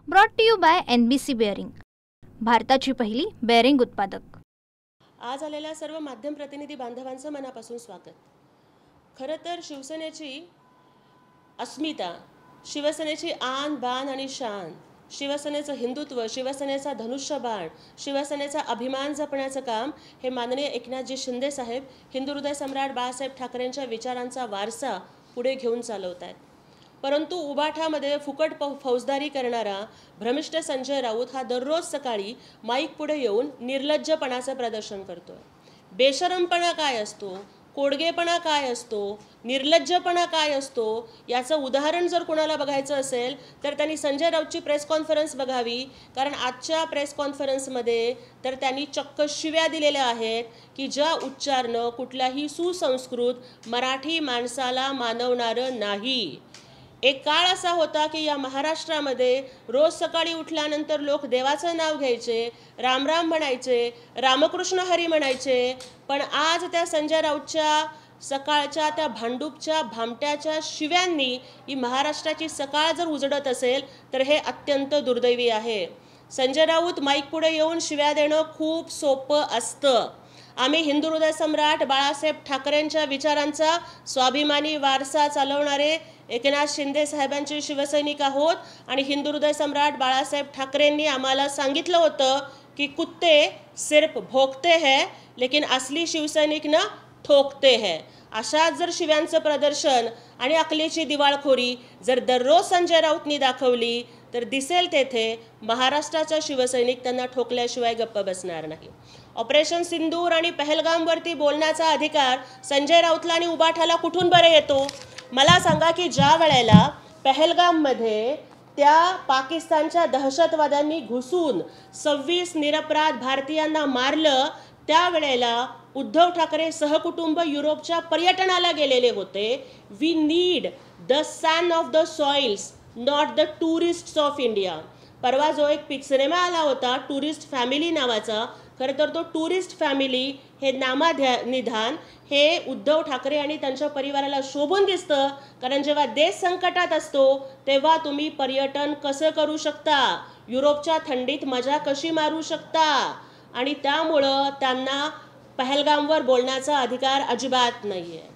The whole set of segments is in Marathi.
Brought to you by NBC bearing, भारताची पहिली बेअरिंग उत्पादक। आज आलेल्या सर्व माध्यम प्रतिनिधी बांधवांचं मनापासून स्वागत। खरं तर शिवसेनेची अस्मिता, शिवसेनेची आन बान आणि शान, शिवसेनेचं हिंदुत्व, शिवसेनेचा धनुष्यबाण, शिवसेनेचा अभिमान जपण्याचं काम हे माननीय एकनाथजी शिंदे साहेब, हिंदू हृदय सम्राट बाळासाहेब ठाकरेंच्या विचारांचा वारसा पुढे घेऊन चालवत आहेत। परंतु उबाठामध्ये फुकट फौजदारी करणारा भ्रमिष्ठ संजय राऊत हा दररोज सकाळी माईक पुढे येऊन निर्लज्जपणाचं प्रदर्शन करतोय। बेशरमपणा काय असतो, कोडगेपणा काय असतो, निर्लज्जपणा काय असतो याचं उदाहरण जर कोणाला बघायचं असेल तर त्यांनी संजय राऊतची प्रेस कॉन्फरन्स बघावी। कारण आजच्या प्रेस कॉन्फरन्समध्ये तर त्यांनी चक्क शिव्या दिलेल्या आहेत की ज्या उच्चारणं कुठल्याही सुसंस्कृत मराठी माणसाला मानवणारं नाही। एक काळ असा होता की या महाराष्ट्रामध्ये रोज सकाळी उठल्यानंतर लोक देवाचं नाव घ्यायचे, राम राम म्हणायचे, रामकृष्ण हरी म्हणायचे। पण आज त्या संजय राऊतच्या सकाळच्या त्या भांडूपच्या भामट्याच्या शिव्यांनी ही महाराष्ट्राची सकाळ जर उजडत असेल तर हे अत्यंत दुर्दैवी आहे। संजय राऊत माईक पुढे येऊन शिव्या देणं खूप सोपं असतं। आम्ही हिंदू हृदय सम्राट बाळासाहेब ठाकरेंच्या विचारांचा स्वाभिमानी वारसा चालवणारे एकनाथ शिंदे साहेबांचे शिवसैनिक आहोत आणि हिंदू हृदय सम्राट बाळासाहेब ठाकरेंनी आम्हाला सांगितलं होतं की कुत्ते सिर्फ भोगते हैं लेकिन असली शिवसैनिक ना ठोकते हैं। अशा जर शिव्यांचं प्रदर्शन आणि अकलेची दिवाळखोरी जर दररोज संजय राऊतनी दाखवली तर दिसेल तेथे महाराष्ट्राचा शिवसैनिक त्यांना ठोकल्याशिवाय गप्प बसणार नाही। ऑपरेशन सिंदूर आणि पहलगामवरती बोलण्याचा अधिकार संजय राऊतला आणि उबाठाला कुठून बरं येतो? मला सांगा की ज्या वेळेला पहलगाममध्ये त्या पाकिस्तानच्या दहशतवाद्यांनी घुसून 26 निरपराध भारतीयांना मारलं त्यावेळेला उद्धव ठाकरे सहकुटुंब युरोपच्या पर्यटनाला गेलेले होते। We need the son of the soils, not the tourists of India. परवा जो एक सिनेमा आला होता टुरिस्ट फॅमिली नावाचा, खरं तर तो टुरिस्ट फॅमिली हे नामानिधान हे उद्धव ठाकरे आणि त्यांच्या परिवाराला शोभून दिसतं। कारण जेव्हा देश संकटात असतो तेव्हा तुम्ही पर्यटन कसं करू शकता, युरोपच्या थंडीत मजा कशी मारू शकता, आणि त्यामुळं त्यांना पहलगामवर बोलण्याचा अधिकार अजिबात नाही आहे।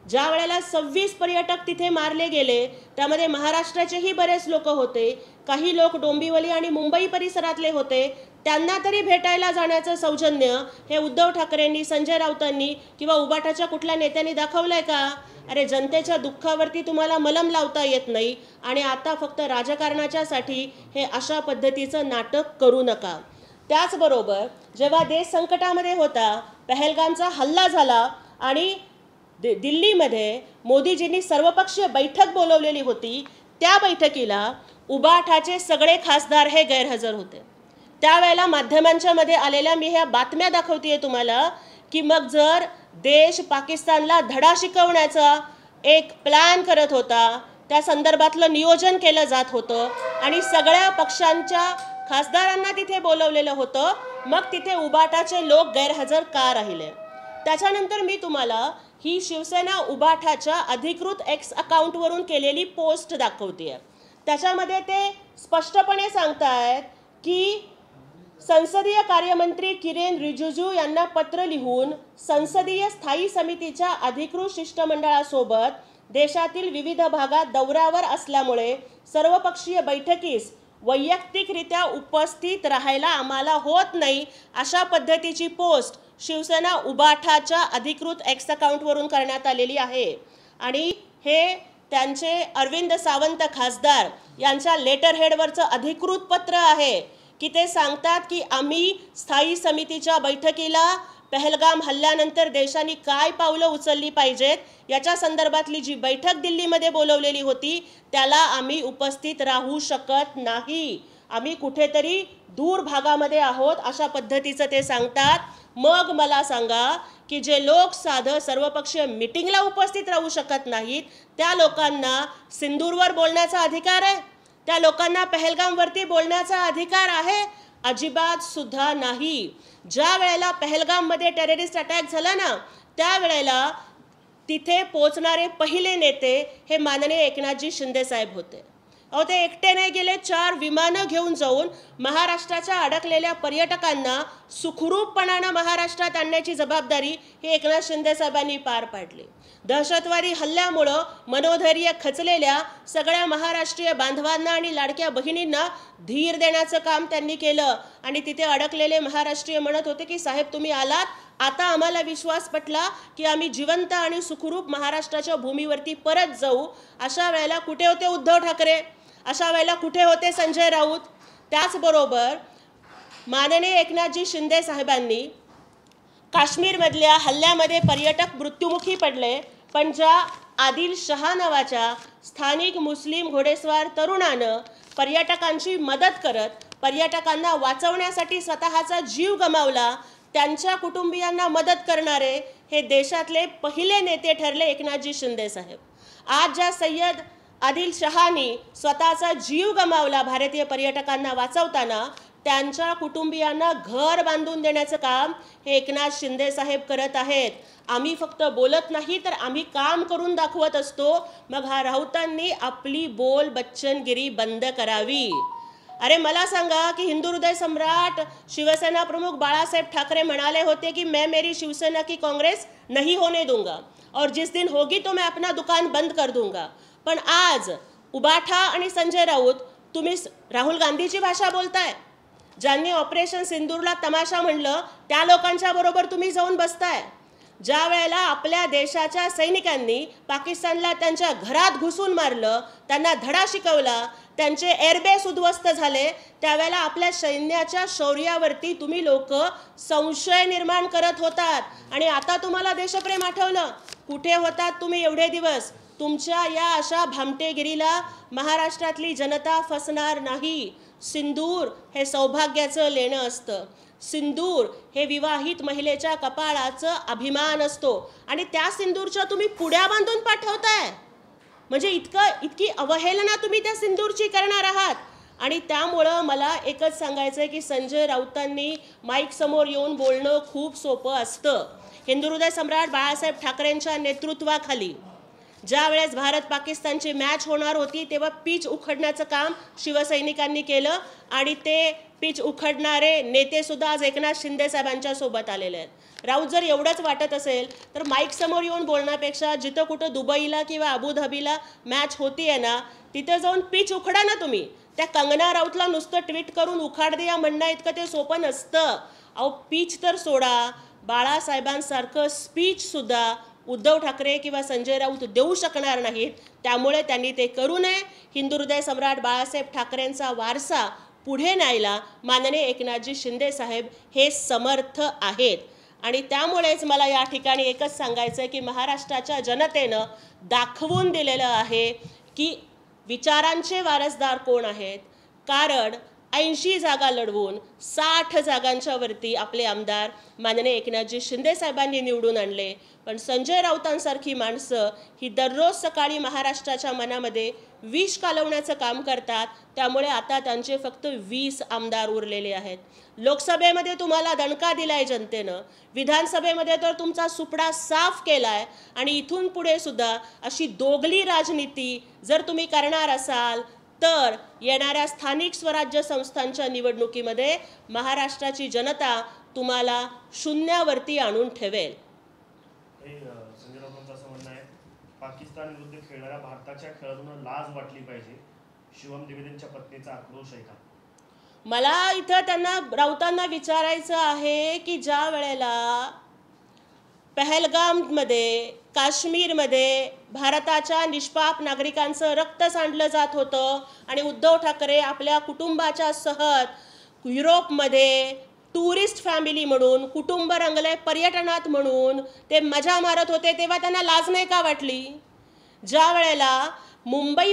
ज्या वेळेला 26 पर्यटक तिथे मारले गेले त्यामध्ये महाराष्ट्राचेही बरेच लोक होते, काही लोक डोंबिवली आणि मुंबई परिसरातले होते। त्यांना तरी भेटायला जाण्याचं सौजन्य हे उद्धव ठाकरेंनी, संजय राऊतांनी किंवा उबाठाच्या कुठल्या नेत्यांनी दाखवलंय का? अरे जनतेच्या दुःखावरती तुम्हाला मलम लावता येत नाही आणि आता फक्त राजकारणाच्यासाठी हे अशा पद्धतीचं नाटक करू नका। त्याचबरोबर जेव्हा देश संकटामध्ये होता, पहलगामचा हल्ला झाला आणि दिल्लीमध्ये मोदीजींनी सर्वपक्षीय बैठक बोलवलेली होती, त्या बैठकीला उबाठाचे सगळे खासदार हे गैरहजर होते। त्यावेळेला माध्यमांच्या मध्ये आलेल्या मी ह्या बातम्या दाखवतेय तुम्हाला की मग जर देश पाकिस्तानला धडा शिकवण्याचा एक प्लॅन करत होता, त्या संदर्भातलं नियोजन केलं जात होतं आणि सगळ्या पक्षांच्या खासदारांना तिथे बोलवलेलं होतं, मग तिथे उबाठाचे लोक गैरहजर का राहिले? त्याच्यानंतर मी तुम्हाला ही शिवसेना उबाठाच्या अधिकृत X अकाउंटवरून केलेली पोस्ट दाखवते। त्याच्यामध्ये ते स्पष्टपणे सांगतायत की संसदीय कार्यमंत्री किरेन रिजिजू यांना पत्र लिहून संसदीय स्थायी समितीच्या अधिकृत शिष्टमंडळासोबत देशातील विविध भागात दौऱ्यावर असल्यामुळे सर्वपक्षीय बैठकीस वैयक्तिकरित्या उपस्थित राहायला आम्हाला होत नाही, अशा पद्धतीची पोस्ट शिवसेना उबाठाच्या अधिकृत X अकाउंटवरून करण्यात आलेली आहे। आणि हे त्यांचे अरविंद सावंत खासदार यांच्या लेटर हेडवरचं अधिकृत पत्र आहे की ते सांगतात की आम्ही स्थायी समितीच्या बैठकीला पहलगाम हल्ल्यानंतर देशांनी काय पावलं उचलली पाहिजेत याच्या संदर्भातली जी बैठक दिल्लीमध्ये बोलवलेली होती त्याला आम्ही उपस्थित राहू शकत नाही, आम्ही कुठेतरी दूर भागामध्ये आहोत, अशा पद्धतीचं ते सांगतात। मग मला सांगा की जे लोक साधं सर्वपक्षीय मीटिंगला उपस्थित राहू शकत नाहीत त्या लोकांना सिंदूरवर बोलण्याचा अधिकार आहे? त्या लोकांना पहलगामवरती बोलण्याचा अधिकार आहे? अजिबात सुद्धा नाही। ज्या वेळेला पहलगाममध्ये टेररिस्ट अटॅक झाला ना त्यावेळेला तिथे पोहोचणारे पहिले नेते हे माननीय एकनाथजी शिंदे साहेब होते। अहो ते एकटे नाही गेले, 4 विमानं घेऊन जाऊन महाराष्ट्राच्या अडकलेल्या पर्यटकांना सुखरूपपणानं महाराष्ट्रात आणण्याची जबाबदारी ही एकनाथ शिंदे साहेबांनी पार पाडली. दहशतवादी हल्ल्यामुळं मनोधैर्य खचलेल्या सगळ्या महाराष्ट्रीय बांधवांना आणि लाडक्या बहिणींना धीर देण्याचं काम त्यांनी केलं. आणि तिथे अडकलेले महाराष्ट्रीय म्हणत होते की साहेब तुम्ही आलात, आता आम्हाला विश्वास पटला की आम्ही जिवंत आणि सुखरूप महाराष्ट्राच्या भूमीवरती परत जाऊ. अशा वेळेला कुठे होते उद्धव ठाकरे? अशा वेळेला कुठे होते संजय राऊत? त्याचबरोबर माननीय एकनाथजी शिंदे साहेबांनी काश्मीरमधल्या हल्ल्यामध्ये पर्यटक मृत्युमुखी पडले, पण ज्या आदिल शहा नावाच्या स्थानिक मुस्लिम घोडेस्वार तरुणानं पर्यटकांची मदत करत पर्यटकांना वाचवण्यासाठी स्वतःचा जीव गमावला, त्यांच्या कुटुंबियांना मदत करणारे हे देशातले पहिले नेते ठरले एकनाथजी शिंदे साहेब. आज ज्या सय्यद आदिल शहानी स्वतःचा जीव गमावला भारतीय पर्यटकांना वाचवताना, त्यांच्या कुटुंबियांना घर बांधून देण्याचं काम हे एकनाथ शिंदे साहेब करत आहेत. आम्ही फक्त बोलत नाही तर आम्ही काम करून दाखवत असतो. मग हा राऊतांनी आपली बोल बच्चनगिरी बंद करावी. अरे मला सांगा की हिंदू हृदय सम्राट शिवसेना प्रमुख बाळासाहेब ठाकरे म्हणाले होते कि मैं मेरी शिवसेना की कांग्रेस नहीं होने दूंगा और जिस दिन होगी तो मैं अपना दुकान बंद कर दूंगा. पण आज उबाठा आणि संजय राऊत तुम्ही राहुल गांधीची भाषा बोलताय. ज्यांनी ऑपरेशन सिंदूरला तमाशा म्हणलं त्या लोकांच्या बरोबर तुम्ही जाऊन बसताय. ज्या वेळेला आपल्या देशाच्या सैनिकांनी पाकिस्तानला त्यांच्या घरात घुसून मारलं, त्यांना धडा शिकवला, त्यांचे एअरबेस उद्ध्वस्त झाले, त्यावेळेला आपल्या सैन्याच्या शौर्यावरती तुम्ही लोक संशय निर्माण करत होतात. आणि आता तुम्हाला देशप्रेम आठवलं. कुठे होतात तुम्ही एवढे दिवस? तुमच्या या अशा भामटेगिरीला महाराष्ट्रातली जनता फसणार नाही. सिंदूर हे सौभाग्याचं लेणं असतं. सिंदूर हे विवाहित महिलेच्या कपाळाचं अभिमान असतो आणि त्या सिंदूरच्या तुम्ही पुड्या बांधून पाठवताय. म्हणजे इतकी अवहेलना तुम्ही त्या सिंदूरची करणार आहात. आणि त्यामुळं मला एकच सांगायचं आहे की संजय राऊतांनी माईक समोर येऊन बोलणं खूप सोपं असतं. हिंदू हृदय सम्राट बाळासाहेब ठाकरेंच्या नेतृत्वाखाली ज्या वेळेस भारत पाकिस्तानची मॅच होणार होती तेव्हा पिच उखडण्याचं काम शिवसैनिकांनी केलं आणि ते पिच उखडणारे नेते सुद्धा आज एकनाथ शिंदे साहेबांच्या सोबत आलेले आहेत. राऊत जर एवढंच वाटत असेल तर माईक समोर येऊन बोलण्यापेक्षा जिथं कुठं दुबईला किंवा अबुधाबीला मॅच होतीये ना तिथं जाऊन पिच उखडा ना तुम्ही. त्या कंगना राऊतला नुसतं ट्विट करून उखाड द्या म्हणणं इतकं ते सोपं नसतं. अहो पिच तर सोडा, बाळासाहेबांसारखं स्पीच सुद्धा उद्धव ठाकरे किंवा संजय राऊत देऊ शकणार नाहीत. त्यामुळे त्यांनी ते करू नये. हिंदू हृदय सम्राट बाळासाहेब ठाकरेंचा वारसा पुढे न्यायला माननीय एकनाथजी शिंदे साहेब हे समर्थ आहेत. आणि त्यामुळेच मला या ठिकाणी एकच सांगायचं आहे की महाराष्ट्राच्या जनतेनं दाखवून दिलेलं आहे की विचारांचे वारसदार कोण आहेत. कारण 80 जागा लढवून 60 जागांच्या वरती आपले आमदार माननीय एकनाथजी शिंदे साहेबांनी निवडून आणले. पण संजय राऊतांसारखी माणसं ही दररोज सकाळी महाराष्ट्राच्या मनामध्ये विष कालवण्याचं काम करतात. त्यामुळे आता त्यांचे फक्त 20 आमदार उरलेले आहेत. लोकसभेमध्ये तुम्हाला दणका दिलाय जनतेनं, विधानसभेमध्ये तर तुमचा सुपडा साफ केलाय. आणि इथून पुढे सुद्धा अशी दोगली राजनीती जर तुम्ही करणार असाल तर येणाऱ्या स्थानिक स्वराज्य संस्थांच्या निवडणुकीमध्ये महाराष्ट्राची जनता तुम्हाला शून्यावरती आणून ठेवेल. संजय राऊतांचं असं म्हणणं आहे पाकिस्तान विरुद्ध खेळणाऱ्या भारताच्या खेळाडूंना लाज वाटली पाहिजे. शिवम द्विवेदींच्या पत्नीचा आक्रोश आहे का? मला इथं त्यांना राऊतांना विचारायचं आहे की ज्या वेळेला पहलगाममध्ये काश्मीरमध्ये भारताच्या निष्पाप नागरिकांचं रक्त सांडलं जात होतं आणि उद्धव ठाकरे आपल्या कुटुंबाच्या सहत युरोपमध्ये टुरिस्ट फॅमिली म्हणून कुटुंब रंगले पर्यटनात म्हणून ते मजा मारत होते तेव्हा त्यांना लाज नाही का वाटली? ज्या वेळेला मुंबई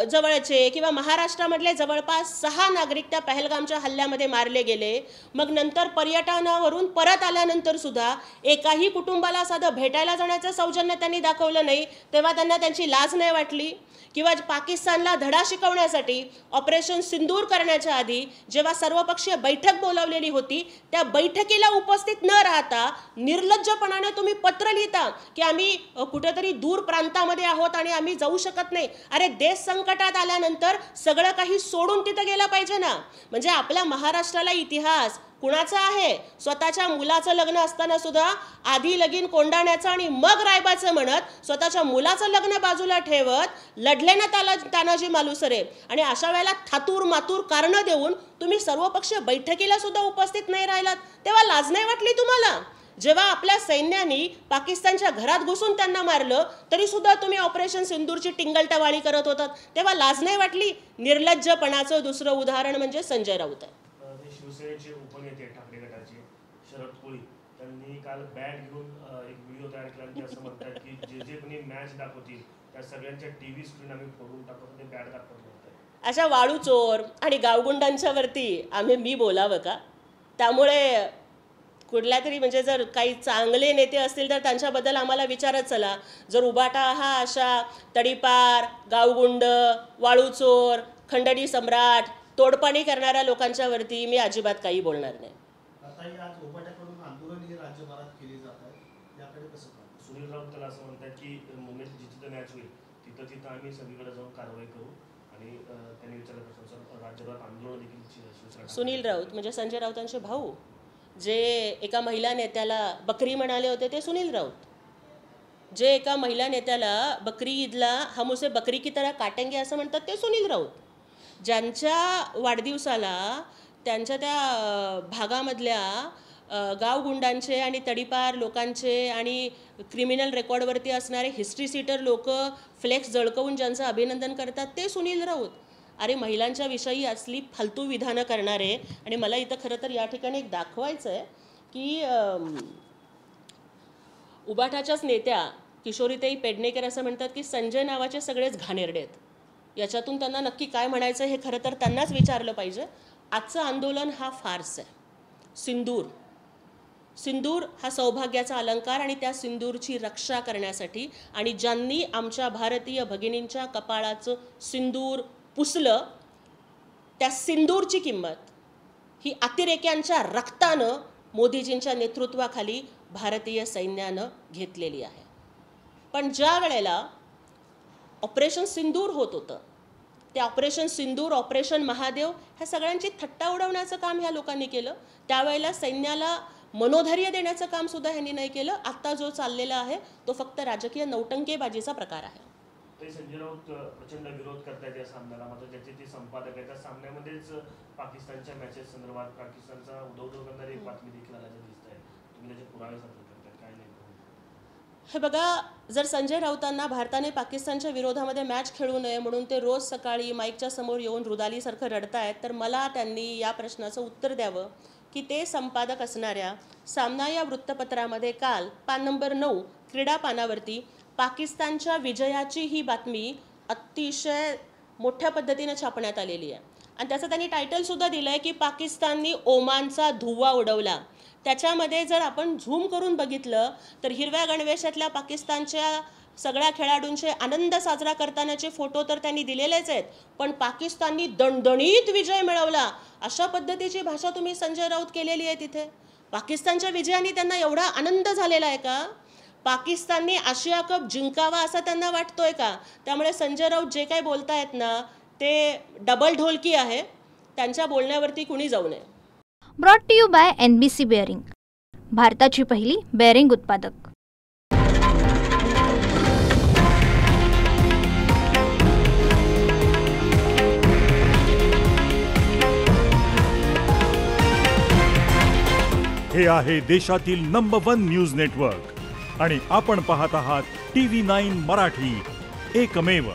जवळचे किंवा महाराष्ट्रामधले जवळपास 6 नागरिक त्या पहलगामच्या हल्ल्यामध्ये मारले गेले, मग नंतर पर्यटनावरून परत आल्यानंतर सुद्धा एकाही कुटुंबाला साधं भेटायला जाण्याचं सौजन्य त्यांनी दाखवलं नाही, तेव्हा त्यांना त्यांची लाज नाही वाटली? किंवा पाकिस्तानला धडा शिकवण्यासाठी ऑपरेशन सिंदूर करण्याच्या आधी जेव्हा सर्वपक्षीय बैठक बोलावलेली होती त्या बैठकीला उपस्थित न राहता निर्लज्जपणाने तुम्ही पत्र लिहिता की आम्ही कुठेतरी दूर प्रांतामध्ये आहोत आणि आम्ही जाऊ शकत नाही, अरे देश संकटात आल्यानंतर सगळं काही सोडून तिथं गेलं पाहिजे ना. म्हणजे आपल्या महाराष्ट्राला इतिहास कुणाचा आहे? स्वतःच्या मुलाचं लग्न असताना सुद्धा आधी लगीन कोंडाण्याचं आणि मग रायबाचं म्हणत स्वतःच्या मुलाचं लग्न बाजूला ठेवत लढले ना तानाजी मालुसरे. आणि अशा वेळेला थातूर मातूर कारणं देऊन तुम्ही सर्वपक्षीय बैठकीला सुद्धा उपस्थित नाही राहिलात, तेव्हा लाज नाही वाटली तुम्हाला? जेव्हा आपल्या सैन्याने पाकिस्तानच्या घरात घुसून त्यांना मारलं तरी सुद्धा तुम्ही ऑपरेशन सिंदूरची टिंगलटवाळी करत होतात, तेव्हा लाज नाही वाटली? निर्लज्जपणाचं दुसरं उदाहरण म्हणजे संजय राऊत आहे. शिवसेनेचे उपनेते ठाकरे गटाचे शरद कोळी त्यांनी काल बॅट घेऊन एक व्हिडिओ तयार केला आणि ते असं म्हणतात की जे जे कोणी मॅच दाखवतील त्या सगळ्यांच्या टीव्ही स्क्रीन आम्ही फोडून टाकतो, ते बॅट दाखवत नव्हतं. अशा वाळू चोर आणि गावगुंडांच्या वरती मी बोलावं का? त्यामुळे कुठल्या तरी म्हणजे जर काही चांगले नेते असतील तर त्यांच्याबद्दल आम्हाला विचारत चला. जर उबाटा हा अशा तडीपार, गावगुंड, वाळू चोर, खंडणी सम्राट, तोडपाणी करणाऱ्या लोकांच्या वरती मी अजिबात काही बोलणार नाही. आज उबाट्याकडून आंदोलन ही राज्यभरात केली जात आहे, याकडे कसं पाहता? सुनील राऊत त्याला असं म्हणतात की मुंबईत जिथं मॅच होईल तिथं आम्ही सगळीकडे जाऊन कारवाई करू आणि त्यांनी विचारलं प्रश्न राज्यभरात आंदोलन देखील. सुनील राऊत म्हणजे संजय राऊतांचे भाऊ, जे एका महिला नेत्याला बकरी म्हणाले होते ते सुनील राऊत. जे एका महिला नेत्याला बकरी ईदला हम उसे बकरी की तरह काटेंगे असं म्हणतात ते सुनील राऊत. ज्यांच्या वाढदिवसाला त्यांच्या त्या भागामधल्या गावगुंडांचे आणि तडीपार लोकांचे आणि क्रिमिनल रेकॉर्डवरती असणारे हिस्ट्री सीटर लोक फ्लेक्स जळकवून ज्यांचं अभिनंदन करतात ते सुनील राऊत. अरे महिलांच्या विषयी असली फालतू विधानं करणारे. आणि मला इथं खरं तर या ठिकाणी एक दाखवायचं आहे की उबाठाच्याच नेत्या किशोरीताई पेडणेकर असं म्हणतात की संजय नावाचे सगळेच घाणेरडे आहेत. याच्यातून त्यांना नक्की काय म्हणायचं हे खरं तर त्यांनाच विचारलं पाहिजे. आजचं आंदोलन हा फार्स आहे. सिंदूर हा सौभाग्याचा अलंकार आणि त्या सिंदूरची रक्षा करण्यासाठी आणि ज्यांनी आमच्या भारतीय भगिनींच्या कपाळाचं सिंदूर पुसलं त्या सिंदूरची किंमत ही अतिरेक्यांच्या रक्तानं मोदीजींच्या नेतृत्वाखाली भारतीय सैन्यानं घेतलेली आहे. पण ज्या वेळेला ऑपरेशन सिंदूर होत होतं ते ऑपरेशन सिंदूर, ऑपरेशन महादेव ह्या सगळ्यांची थट्टा उडवण्याचं काम ह्या लोकांनी केलं. त्यावेळेला सैन्याला मनोधैर्य देण्याचं काम सुद्धा ह्यांनी नाही केलं. आत्ता जो चाललेला आहे तो फक्त राजकीय नौटंकेबाजीचा प्रकार आहे. संजय राऊत प्रचंड विरोध करतायत या सामन्याला, मात्र ज्याचे ते संपादक आहेत त्या सामन्यामध्येच पाकिस्तानच्या मॅचेस संदर्भात पाकिस्तानचा उदो करणारी एक बातमी देखील आल्याचं दिसत आहे. तुम्ही त्याचे पुरावे सादर करताय, काय नाही? हे बघा, जर संजय राऊतांना भारताने पाकिस्तानच्या विरोधामध्ये मॅच खेळू नये म्हणून ते रोज सकाळी माईकच्या समोर येऊन रुदालीसारखं रडतायत, तर मला त्यांनी या प्रश्नाचं उत्तर द्यावं की ते संपादक असणाऱ्या सामना या वृत्तपत्रामध्ये काल पान नंबर 9 क्रीडा पानावरती पाकिस्तानच्या विजयाची ही बातमी अतिशय मोठ्या पद्धतीने छापण्यात आलेली आहे. आणि त्याचं त्यांनी टायटलसुद्धा दिलं आहे की पाकिस्ताननी ओमानचा धुव्वा उडवला. त्याच्यामध्ये जर आपण झूम करून बघितलं तर हिरव्या गणवेशातल्या पाकिस्तानच्या सगळ्या खेळाडूंचे आनंद साजरा करतानाचे फोटो तर त्यांनी दिलेलेच आहेत, पण पाकिस्ताननी दणदणीत विजय मिळवला अशा पद्धतीची भाषा तुम्ही संजय राऊत केलेली आहे तिथे. पाकिस्तानच्या विजयाने त्यांना एवढा आनंद झालेला आहे का? पाकिस्तानने आशिया कप जिंकावा असा त्यांना वाटतोय का? त्यामुळे संजय राऊत जे काही बोलतायत ना ते डबल ढोलकी आहे. त्यांच्या बोलण्यावरती कुणी जाऊ नये. Brought to you by NBC bearing, भारताची पहिली बेअरिंग उत्पादक. हे आहे देशातील नंबर 1 न्यूज नेटवर्क आणि आपण पाहत आहात TV9 मराठी, एकमेव.